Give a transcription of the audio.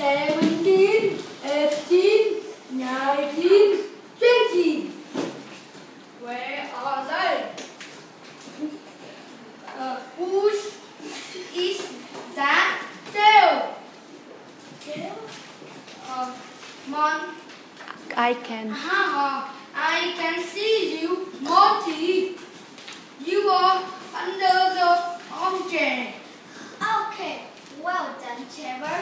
17, 18, 19, 20. Where are they? Whose is that tail? Tail? Mon. I can. I can see you, Morty. You are under the armchair. Okay, well done, Trevor.